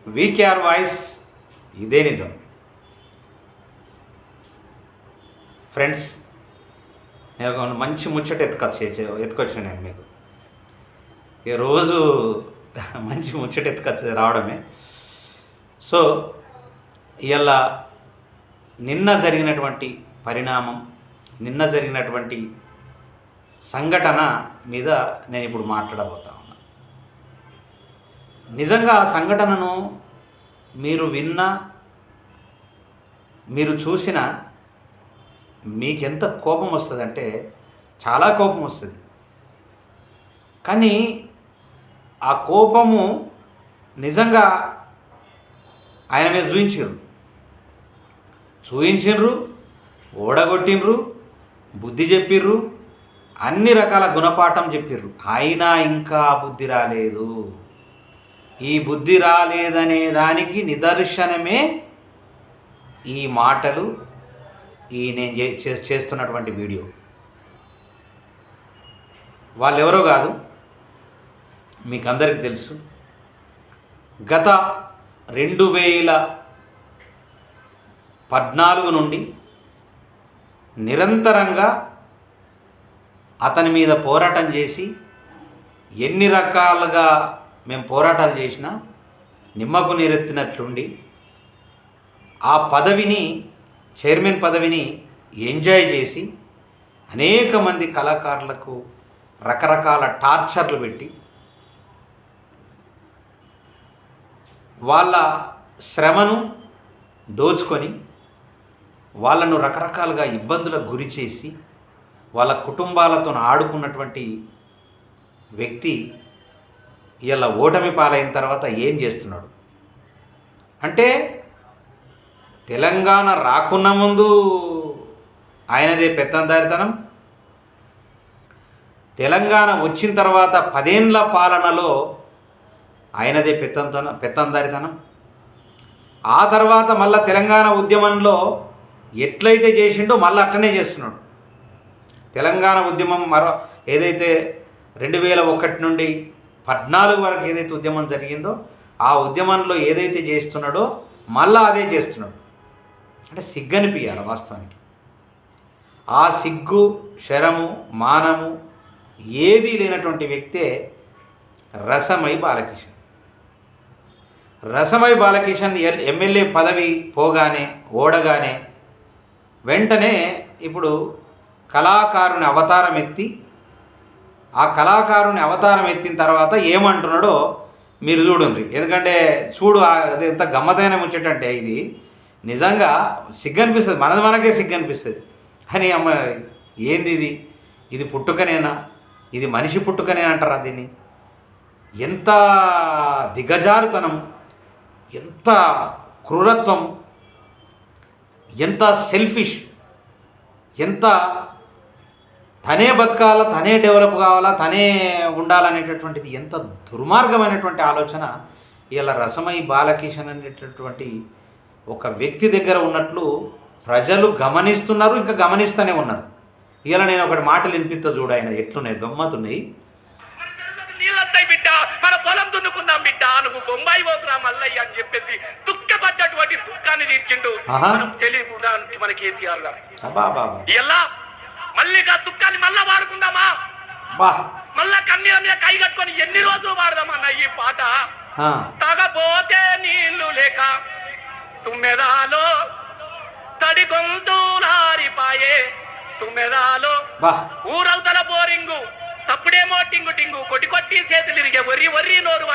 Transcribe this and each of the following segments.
VKR voice, ఇదే నిజం. Friends, నేను ఒక మంచి ముచ్చట ఎత్తుకొచ్చాను నేను మీకు. ఈ రోజు మంచి ముచ్చట ఎత్తుకొచ్చి రావడమే. సో ఇలా నిన్న జరిగినటువంటి పరిణామం, నిన్న జరిగినటువంటి సంఘటన మీద నేను ఇప్పుడు మాట్లాడబోతా ఉన్నా. నిజంగా ఆ సంఘటనను మీరు విన్నా, మీరు చూసినా మీకెంత కోపం వస్తుందంటే చాలా కోపం వస్తుంది. కానీ ఆ కోపము నిజంగా ఆయన మీద చూయించిండ్రు, ఓడగొట్టిండ్రు, బుద్ధి చెప్పిర్రు, అన్ని రకాల గుణపాఠం చెప్పిర్రు. అయినా ఇంకా బుద్ధి రాలేదు. ఈ బుద్ధి రాలేదనే దానికి నిదర్శనమే ఈ మాటలు, ఈ నేను చేస్తున్నటువంటి వీడియో. వాళ్ళెవరో కాదు, మీకు అందరికీ తెలుసు. గత 2014 నుండి నిరంతరంగా అతని మీద పోరాటం చేసి, ఎన్ని రకాలుగా మేము పోరాటాలు చేసినా నిమ్మకు నీరెత్తినట్లుండి ఆ పదవిని, చైర్మన్ పదవిని ఎంజాయ్ చేసి అనేక మంది కళాకారులకు రకరకాల టార్చర్లు పెట్టి వాళ్ళ శ్రమను దోచుకొని వాళ్ళను రకరకాలుగా ఇబ్బందులకు గురి చేసి వాళ్ళ కుటుంబాలతో ఆడుకున్నటువంటి వ్యక్తి ఇలా ఓటమి పాలైన తర్వాత ఏం చేస్తున్నాడు అంటే, తెలంగాణ రాకున్న ముందు ఆయనదే పెత్తందారితనం, తెలంగాణ వచ్చిన తర్వాత 10 ఏళ్ల పాలనలో ఆయనదే పెత్తందారితనం, ఆ తర్వాత మళ్ళీ తెలంగాణ ఉద్యమంలో ఎట్లయితే చేసిండో మళ్ళీ అట్లనే చేస్తున్నాడు. తెలంగాణ ఉద్యమం ఏదైతే 2001 నుండి 14 వరకు ఏదైతే ఉద్యమం జరిగిందో ఆ ఉద్యమంలో ఏదైతే చేస్తున్నాడో మళ్ళీ అదే చేస్తున్నాడు. అంటే సిగ్గనిపియాలి వాస్తవానికి. ఆ సిగ్గు, శరము, మానము ఏదీ లేనటువంటి వ్యక్తే రసమై బాలకిషన్. రసమై బాలకిషన్ ఎమ్మెల్యే పదవి ఓడగానే వెంటనే ఇప్పుడు కళాకారుని అవతారం ఎత్తి, ఆ కళాకారుని అవతారం ఎత్తిన తర్వాత ఏమంటున్నాడో మీరు చూడండి. ఎందుకంటే అది ఎంత గమ్మతైన ముచ్చటంటే ఇది నిజంగా సిగ్గనిపిస్తుంది, మనకే సిగ్గనిపిస్తుంది. అని అమ్మ ఏంది ఇది పుట్టుకనేనా, ఇది మనిషి పుట్టుకనే అంటారా దీన్ని? ఎంత దిగజారుతనం, ఎంత క్రూరత్వం, ఎంత సెల్ఫిష్, ఎంత తనే బతకాలా, తనే డెవలప్ కావాలా, తనే ఉండాలనేటటువంటిది ఎంత దుర్మార్గమైనటువంటి ఆలోచన ఇలా రసమై బాలకిషన్ అనేటటువంటి ఒక వ్యక్తి దగ్గర ఉన్నట్లు ప్రజలు గమనిస్తున్నారు, ఇంకా గమనిస్తూనే ఉన్నారు. ఇలా నేను ఒకటి మాటలు వినిపిస్తా చూడు, ఆయన ఎట్లున్నాయి, గమ్మతున్నాయి. నీళ్ళొస్తాయి బిడ్డ, మన పొలం దున్నుకుందాం బిడ్డ, నువ్వు బొంబాయి పోకురా మల్లయ్య అని చెప్పేసి దుఃఖపడ్డటువంటి దుఃఖాన్ని తీర్చిండు తెలియకుండా మన కేసీఆర్ గారు. ఎలా మళ్ళీ దుఃఖాన్ని మళ్ళా వాడుకుందామా, మళ్ళా కన్నీళ్ళ మీద కై కట్టుకొని ఎన్ని రోజులు వాడదామన్న ఈ పాట. తాగపోతే నీళ్లు లేక తుమ్మెదాలో తడి గొంతులారిపాయే, తుమ్మెదాలో ఊరవుతల బోరింగు సప్పుడేమో టింగు టింగు కొట్టి చేతులు ఇరిగే వర్రి నోరు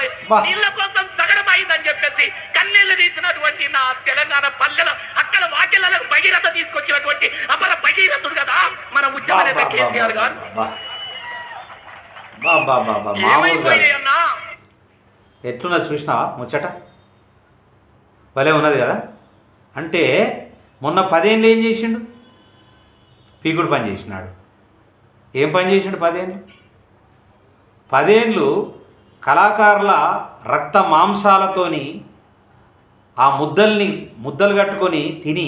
నీళ్ళ కోసం సగడం అయిందని చెప్పేసి కన్నీళ్లు తీసినటువంటి నా తెలంగాణ పల్లెల అక్కడ వాకిళ్లకు భగీరథ తీసుకొచ్చినటువంటి అపర భగీరథుడు కదా మన ఉద్యమ నేత కేసీఆర్ గారు. ఏమైపోయినాయన్నా, ఎట్లున్నా చూసినావా ముచ్చట, భలే ఉన్నది కదా. అంటే మొన్న 10 ఏళ్ళు ఏం చేసిండు? పీకుడు పని చేసినాడు. ఏం పని చేసిండు 10 ఏళ్ళు? 10 ఏళ్ళు కళాకారుల రక్త మాంసాలతోని ఆ ముద్దలు కట్టుకొని తిని,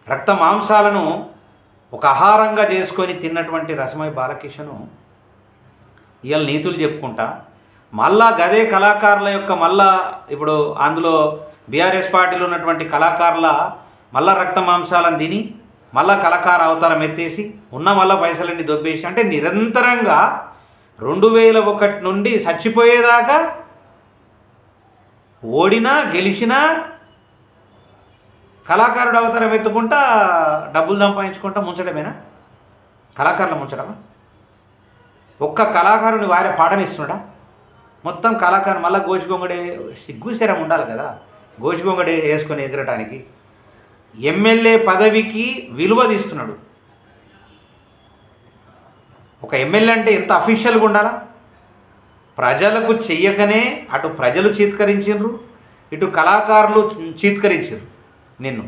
రక్త మాంసాలను ఒక ఆహారంగా చేసుకొని తిన్నటువంటి రసమై బాలకిషను ఇవాళ నీతులు చెప్పుకుంటా మళ్ళా గదే కళాకారుల యొక్క మళ్ళా ఇప్పుడు అందులో బీఆర్ఎస్ పార్టీలో ఉన్నటువంటి కళాకారుల మళ్ళా రక్త మాంసాలను తిని మళ్ళా కళాకార అవతారం ఎత్తేసి ఉన్న మళ్ళా పైసలన్నీ దొబ్బేసి అంటే నిరంతరంగా 2001 నుండి చచ్చిపోయేదాకా ఓడినా గెలిచినా కళాకారుడు అవతారం ఎత్తుకుంటా డబ్బులు సంపాదించుకుంటా ముంచడమేనా? కళాకారులు ముంచడమా? ఒక్క కళాకారుని వారే పాఠనిస్తున్నాడా? మొత్తం కళాకారు మళ్ళీ గోచిగొంగడే సిగ్గుశరం ఉండాలి కదా, గోచిగొంగడే వేసుకొని ఎగరటానికి. ఎమ్మెల్యే పదవికి విలువ తీస్తున్నాడు. ఒక ఎమ్మెల్యే అంటే ఎంత అఫీషియల్గా ఉండాలా? ప్రజలకు చెయ్యకనే అటు ప్రజలు చీత్కరించిండ్రు, ఇటు కళాకారులు చీత్కరించారు నిన్ను.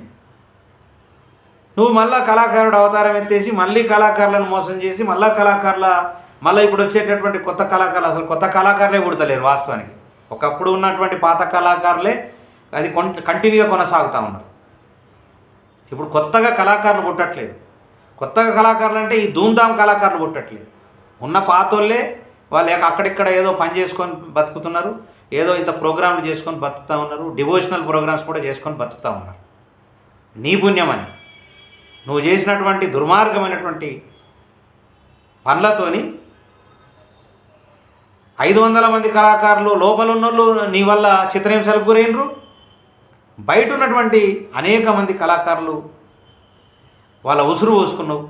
నువ్వు మళ్ళా కళాకారుడు అవతారం ఎత్తేసి మళ్ళీ కళాకారులను మోసం చేసి మళ్ళీ ఇప్పుడు వచ్చేటటువంటి కొత్త కళాకారులు అసలు కొత్త కళాకారులే పుడతలేరు వాస్తవానికి. ఒకప్పుడు ఉన్నటువంటి పాత కళాకారులే అది కంటిన్యూగా కొనసాగుతూ ఉన్నారు. ఇప్పుడు కొత్తగా కళాకారులు పుట్టట్లేదు. కొత్తగా కళాకారులు అంటే ఈ ధూమ్ధామ్ కళాకారులు పుట్టట్లేదు. ఉన్న పాతోళ్ళే వాళ్ళు అక్కడిక్కడ ఏదో పని చేసుకొని బతుకుతున్నారు, ఏదో ఇంత ప్రోగ్రాంలు చేసుకొని బతుకుతూ ఉన్నారు, డివోషనల్ ప్రోగ్రామ్స్ కూడా చేసుకొని బతుకుతూ ఉన్నారు. నీ పుణ్యమని నువ్వు చేసినటువంటి దుర్మార్గమైనటువంటి పనులతోని 500 మంది కళాకారులు లోపల ఉన్నోళ్ళు నీ వల్ల చిత్రహింసలకు గురైనరు. బయట ఉన్నటువంటి అనేక మంది కళాకారులు వాళ్ళ ఉసురు పోసుకున్నావు.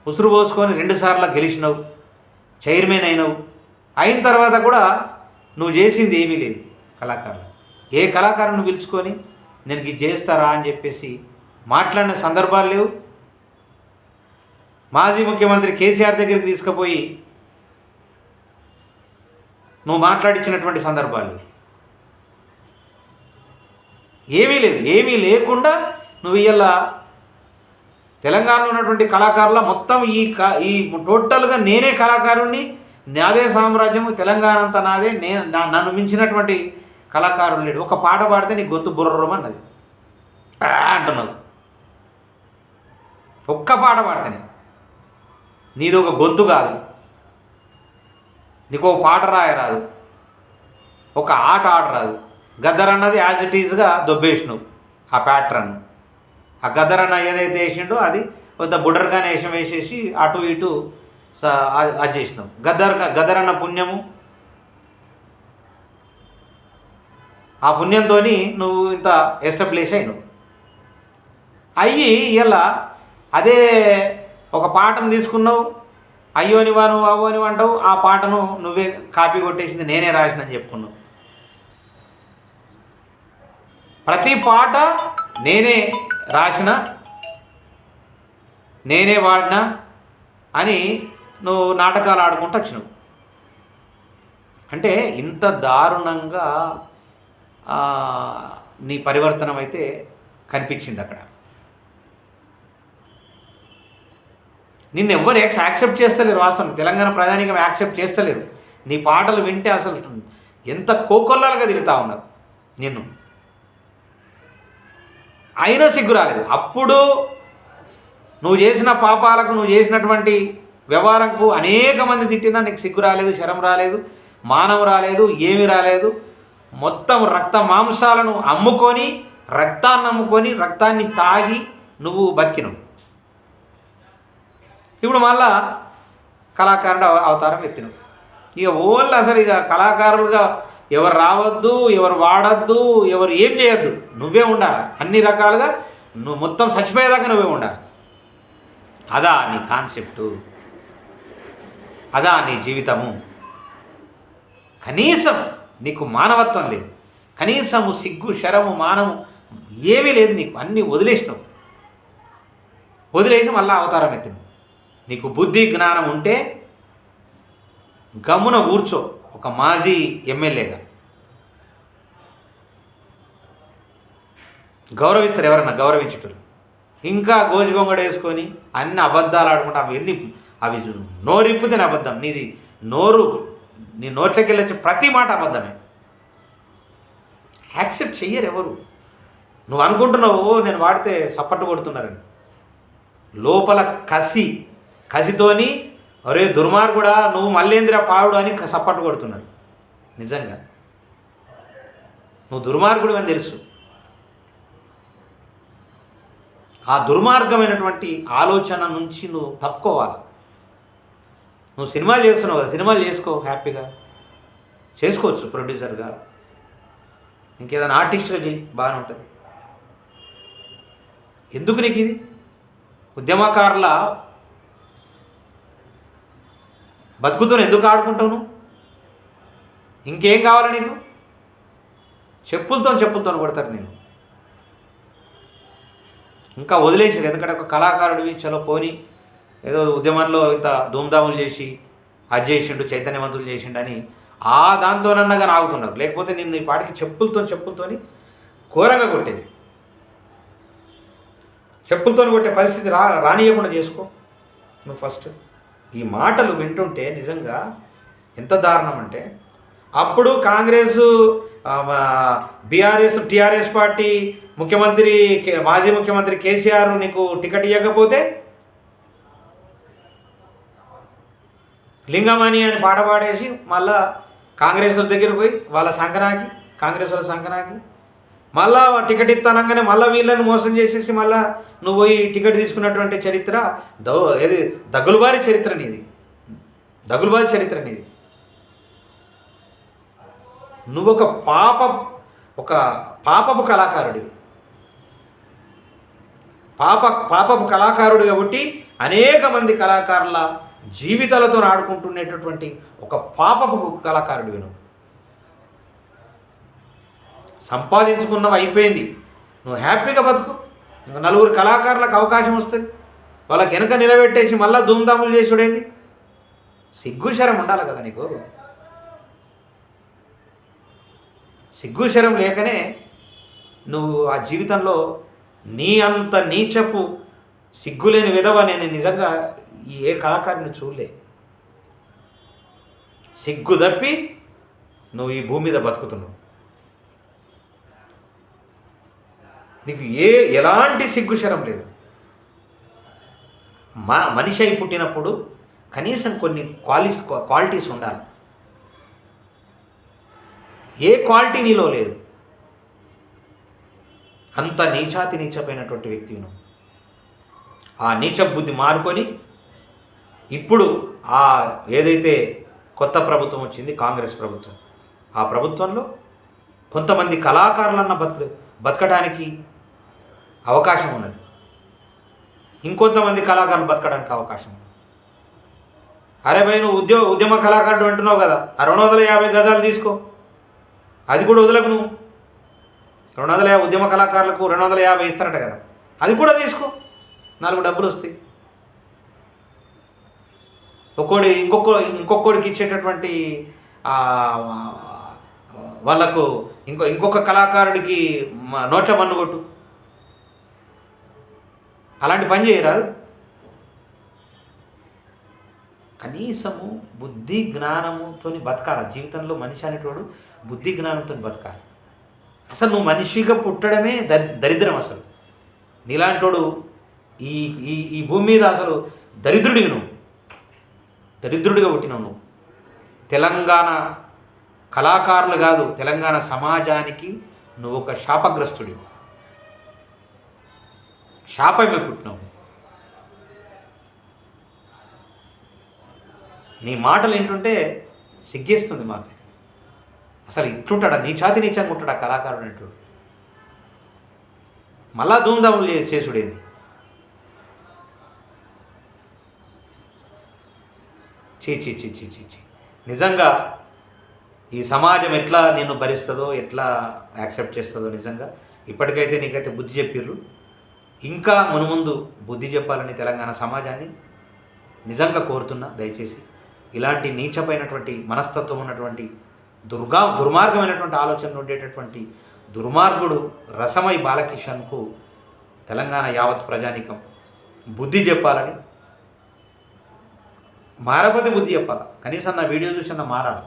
ఉసురు పోసుకొని 2 సార్లు గెలిచినావు, చైర్మన్ అయినావు. అయిన తర్వాత కూడా నువ్వు చేసింది ఏమీ లేదు. కళాకారులు ఏ కళాకారుని పిలుచుకొని నేను ఇది చేస్తారా అని చెప్పేసి మాట్లాడిన సందర్భాలు లేవు. మాజీ ముఖ్యమంత్రి కేసీఆర్ దగ్గరికి తీసుకుపోయి నువ్వు మాట్లాడించినటువంటి సందర్భాలు ఏమీ లేదు. ఏమీ లేకుండా నువ్వు ఇలా తెలంగాణలో ఉన్నటువంటి కళాకారుల మొత్తం ఈ టోటల్గా నేనే కళాకారుణ్ణి, నాదే సామ్రాజ్యము, తెలంగాణ అంతా నాదే, నన్ను మించినటువంటి కళాకారులు లేడు. ఒక పాట పాడితే నీ గొంతు బుర్రమన్నది అంటున్నావు. ఒక్క పాట పాడితేనే నీది ఒక గొంతు కాదు, నీకు ఒక పాట రాయరాదు, ఒక ఆట ఆడరాదు. గద్దర్ అన్నది యాజ్ ఇట్ ఈజ్గా దొబ్బేసినావు ఆ ప్యాటర్న్. ఆ గద్దర్ అన్న ఏదైతే వేసిండో అది కొంత బుడర్గానే వేసేసి అటు ఇటు అది చేసినావు. గద్దర్ అన్న పుణ్యము, ఆ పుణ్యంతో నువ్వు ఇంత ఎస్టాబ్లిష్ అయినావు. అయ్యి ఇలా అదే ఒక పాటను తీసుకున్నావు, అయ్యోనివా నువ్వు అవ్వనివా అంటావు. ఆ పాటను నువ్వే కాపీ కొట్టేసింది నేనే రాసినని చెప్పుకున్నావు. ప్రతి పాట నేనే రాసిన, నేనే వాడినా అని నువ్వు నాటకాలు ఆడుకుంటూ వచ్చినావు. అంటే ఇంత దారుణంగా నీ పరివర్తనం అయితే కనిపించింది అక్కడ. నిన్ను ఎవ్వరు యాక్సెప్ట్ చేస్తలేరు. వాస్తవం తెలంగాణ ప్రజానీకం యాక్సెప్ట్ చేస్తలేరు. నీ పాటలు వింటే అసలు ఎంత కోకొల్లాలుగా తిరుగుతూ ఉన్నారు నిన్ను. అయినా సిగ్గు రాలేదు. అప్పుడు నువ్వు చేసిన పాపాలకు, నువ్వు చేసినటువంటి వ్యవహారంకు అనేక మంది తిట్టినా నీకు సిగ్గు రాలేదు, శరం రాలేదు, మానం రాలేదు, ఏమీ రాలేదు. మొత్తం రక్త మాంసాలను అమ్ముకొని, రక్తాన్ని తాగి నువ్వు బతికినవు. ఇప్పుడు మళ్ళా కళాకారుడు అవతారం ఎత్తినవు. ఇక ఓన్లీ అసలు ఇక కళాకారులుగా ఎవరు రావద్దు, ఎవరు వాడద్దు, ఎవరు ఏం చేయొద్దు, నువ్వే ఉండాలి. అన్ని రకాలుగా నువ్వు మొత్తం చచ్చిపోయేదాకా నువ్వే ఉండాలి. అదా నీ కాన్సెప్టు, అదా నీ జీవితము. కనీసం నీకు మానవత్వం లేదు, కనీసము సిగ్గు, శరము, మానము ఏమీ లేదు నీకు. అన్నీ వదిలేసినావు. వదిలేసి మళ్ళీ అవతారం ఎత్తినావు. నీకు బుద్ధి జ్ఞానం ఉంటే గమ్మున కూర్చో. ఒక మాజీ ఎమ్మెల్యేగా గౌరవిస్తారు ఎవరన్నా, గౌరవించేటోళ్ళు. ఇంకా గోజిగొంగడు వేసుకొని అన్ని అబద్ధాలు ఆడుకుంటా అవి నోరిప్పితే అబద్ధం. నీ నోట్లోకి వెళ్ళొచ్చే ప్రతి మాట అబద్ధమే. యాక్సెప్ట్ చెయ్యరు ఎవరు. నువ్వు అనుకుంటున్నావు నేను వాడితే సప్పట్టు కొడుతున్నారని. లోపల కసితోని ఒరే దుర్మార్గుడా నువ్వు మల్లేంద్ర పావుడు అని సప్పట్టు కొడుతున్నారు. నిజంగా నువ్వు దుర్మార్గుడు అని తెలుసు. ఆ దుర్మార్గమైనటువంటి ఆలోచన నుంచి నువ్వు తప్పుకోవాలి. నువ్వు సినిమాలు చేస్తున్నావు కదా, సినిమాలు చేసుకో, హ్యాపీగా చేసుకోవచ్చు. ప్రొడ్యూసర్గా ఇంకేదైనా ఆర్టిస్ట్గా చేయి, బాగానే ఉంటుంది. ఎందుకు నీకు ఇది? ఉద్యమకారుల బతుకుతో ఎందుకు ఆడుకుంటావు నువ్వు? ఇంకేం కావాలి నీకు? చెప్పులతో కొడతారు నేను. ఇంకా వదిలేసారు. ఎందుకంటే ఒక కళాకారుడివి, చలో పోని ఏదో ఉద్యమంలో ఇంత ధూమ్ధాములు చేసి అది చేసిండు, చైతన్యవంతులు చేసిండు అని ఆ దాంతోనన్నగా ఆగుతున్నారు. లేకపోతే నిన్ను ఈ పాటికి చెప్పులతోని ఘోరంగా కొట్టేది. చెప్పులతో కొట్టే పరిస్థితి రానియకుండా చేసుకో నువ్వు ఫస్ట్. ఈ మాటలు వింటుంటే నిజంగా ఎంత దారుణం అంటే, అప్పుడు కాంగ్రెస్, బీఆర్ఎస్, టీఆర్ఎస్ పార్టీ ముఖ్యమంత్రి, మాజీ ముఖ్యమంత్రి కేసీఆర్ నీకు టికెట్ ఇవ్వకపోతే లింగమణి అని పాట పాడేసి మళ్ళా కాంగ్రెస్ దగ్గర పోయి కాంగ్రెస్ వాళ్ళ సంకనాకి మళ్ళా టికెట్ ఇస్తానంగానే మళ్ళీ వీళ్ళని మోసం చేసేసి మళ్ళా నువ్వు పోయి టికెట్ తీసుకున్నటువంటి చరిత్ర ఏది దగులుబారి చరిత్ర నీది. నువ్వు ఒక పాపపు కళాకారుడివి. పాపపు కళాకారుడు కాబట్టి అనేక మంది కళాకారుల జీవితాలతో ఆడుకుంటున్నటువంటి ఒక పాపపు కళాకారుడివి నువ్వు. సంపాదించుకున్నవి అయిపోయింది, నువ్వు హ్యాపీగా బతుకు. ఇంకా నలుగురు కళాకారులకు అవకాశం వస్తుంది, వాళ్ళకి వెనక నిలబెట్టేసి మళ్ళీ ధూమ్ధాములు చేసుడేంది? సిగ్గుశరం ఉండాలి కదా నీకు. సిగ్గుశరం లేకనే నువ్వు ఆ జీవితంలో నీ అంత నీచపు సిగ్గులేని విధవ నేను నిజంగా ఏ కళాకారుని చూడలే. సిగ్గు తప్పి నువ్వు ఈ భూమి మీద బతుకుతున్నావు. నీకు ఎలాంటి సిగ్గుశరం లేదు. మనిషి అయి పుట్టినప్పుడు కనీసం కొన్ని క్వాలిటీస్ ఉండాలి. ఏ క్వాలిటీ నీలో లేదు. అంత నీచమైనటువంటి వ్యక్తివి నువ్వు. ఆ నీచ బుద్ధి మారుకొని ఇప్పుడు ఏదైతే కొత్త ప్రభుత్వం వచ్చింది, కాంగ్రెస్ ప్రభుత్వం, ఆ ప్రభుత్వంలో కొంతమంది కళాకారులన్న బతకడానికి అవకాశం ఉన్నది, ఇంకొంతమంది కళాకారులు బతకడానికి అవకాశం ఉంది. అరే భయ్, నువ్వు ఉద్యమ కళాకారుడు అంటున్నావు కదా, ఆ 250 గజాలు తీసుకో, అది కూడా వదలకు. నువ్వు 250 ఉద్యమ కళాకారులకు 250 ఇస్తారట కదా, అది కూడా తీసుకో, 4 డబ్బులు వస్తాయి. ఇంకొకడికి ఇచ్చేటటువంటి వాళ్ళకు ఇంకొక కళాకారుడికి నోట్ల మన్ను కొట్టు. అలాంటి పని చేయరాదు. కనీసము బుద్ధి జ్ఞానముతో బతకాలి. జీవితంలో మనిషి అనేటోడు బుద్ధి జ్ఞానంతో బతకాలి. అసలు నువ్వు మనిషిగా పుట్టడమే దరిద్రం. అసలు నీలాంటోడు ఈ భూమి మీద అసలు దరిద్రుడిగా పుట్టినావు నువ్వు. తెలంగాణ కళాకారులు కాదు, తెలంగాణ సమాజానికి నువ్వు ఒక శాపగ్రస్తుడివి. శాపమే పుట్టినావు. నీ మాటలు ఏంటంటే సిగ్గేస్తుంది మాకు. అసలు ఇట్లుంటాడా? నీచంగా ఉంటాడా కళాకారుడు అంటూ? మళ్ళా ధూమ్ధాములు చేసుడేంది? చీ. నిజంగా ఈ సమాజం ఎట్లా నిన్ను భరిస్తుందో, ఎట్లా యాక్సెప్ట్ చేస్తుందో నిజంగా ఇప్పటికైతే నీకైతే బుద్ధి చెప్పిర్రు. ఇంకా మునుముందు బుద్ధి చెప్పాలని తెలంగాణ సమాజాన్ని నిజంగా కోరుతున్నా. దయచేసి ఇలాంటి నీచమైనటువంటి మనస్తత్వం ఉన్నటువంటి దుర్మార్గమైనటువంటి ఆలోచనలు ఉండేటటువంటి దుర్మార్గుడు రసమై బాలకిషన్కు తెలంగాణ యావత్ ప్రజానీకం బుద్ధి చెప్పాలని, మారకపోతే బుద్ధి చెప్పాలి. కనీసం నా వీడియో చూసిన మారాలి.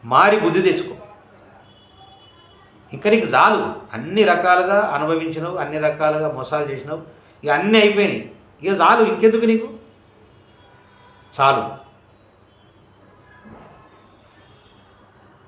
మారి బుద్ధి తెచ్చుకో. ఇంకా నీకు చాలు. అన్ని రకాలుగా అనుభవించినావు, అన్ని రకాలుగా మోసాలు చేసినావు, ఇక అన్నీ అయిపోయినాయి. ఇక చాలు. ఇంకెందుకు నీకు? చాలు.